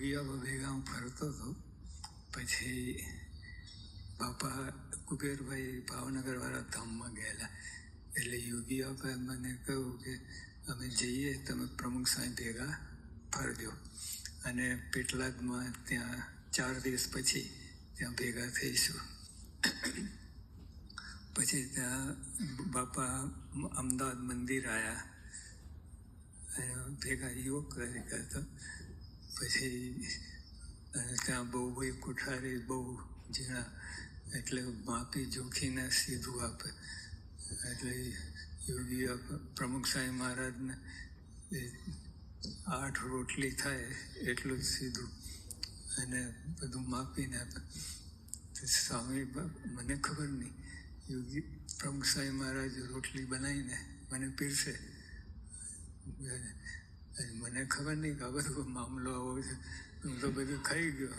ભેગા હું ફરતો હતો. પછી બાપા કુબેરભાઈ ભાવનગરવાળા ધામમાં ગયેલા. એટલે યોગી બાપાએ મને કહ્યું કે અમે જઈએ, તમે પ્રમુખ સાહેબ ભેગા ફરજો. અને પેટલાદમાં ત્યાં 4 દિવસ પછી ત્યાં ભેગા થઈશું. પછી ત્યાં બાપા અમદાવાદ મંદિર આવ્યા, ભેગા યોગ કરતા. પછી ત્યાં બહુ કોઠારી બહુ ઝીણા, એટલે માપી જોખીને સીધું આપે. એટલે યોગી પ્રમુખ સાંઈ મહારાજને 8 રોટલી થાય એટલું જ સીધું અને બધું માપીને આપે. સ્વામી મને ખબર નહીં, યોગી પ્રમુખ સાંઈ મહારાજ રોટલી બનાવીને મને પીરસે. મને ખબર નહીં કે આ બધો મામલો આવો છે. હું તો બધું ખાઈ ગયો.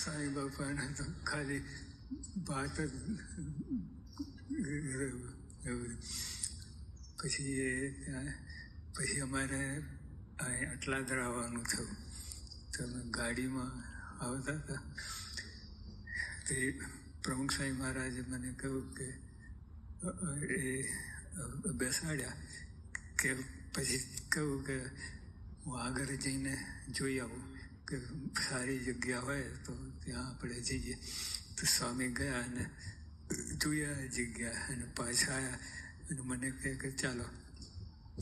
સાંઈ બાપાને તો ખાલી વાત જ એવું. પછી અમારે અટલાદરા આવવાનું થયું. તો અમે ગાડીમાં આવતા હતા. તે પ્રમુખ સાંઈ મહારાજે મને કહ્યું કે એ બેસાડ્યા કે પછી કહ્યું કે હું આગળ જઈને જોઈ આવું કે સારી જગ્યા હોય તો ત્યાં આપણે જઈએ. તો સ્વામી ગયા અને જોયા જગ્યા અને પાછા આવ્યા અને મને કહે કે ચાલો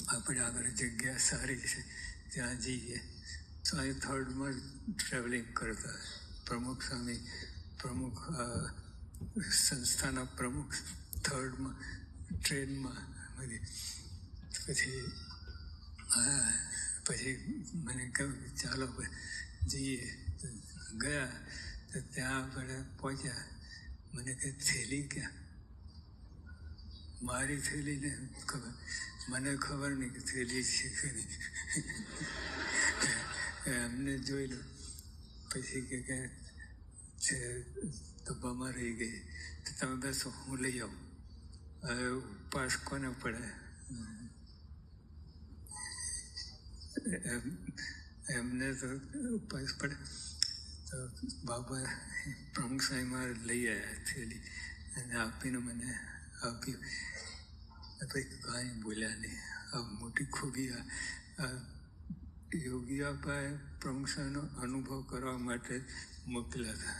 આપણે આગળ જગ્યા સારી છે ત્યાં જઈએ. તો અહીં 3rd ટ્રાવેલિંગ કરતા પ્રમુખ સ્વામી, પ્રમુખ સંસ્થાના પ્રમુખ 3rd ટ્રેનમાં બધી. પછી મને કહ્યું ચાલો જઈએ. ગયા તો ત્યાં આપણે પહોંચ્યા. મને કહે થેલી ક્યાં? મારી થેલીને ખબર, મને ખબર નહીં કે થેલી છે કે નહીં. એમને જોઈ લો. પછી કે ડબ્બામાં રહી ગઈ. તો તમે બેસો, હું લઈ આવું. હવે ઉપવાસ કોને પડે? એમને તો ઉપવાસ પડે. તો બાબા પ્રમુખ સાંઈ મહારાજ લઈ આવ્યા થેલી અને આપીને મને આપ્યું. પછી કાંઈ બોલ્યા નહીં. આ મોટી ખૂબી યોગી બાપાએ પ્રમુખ સાંઈનો અનુભવ કરવા માટે મોકલ્યા હતા.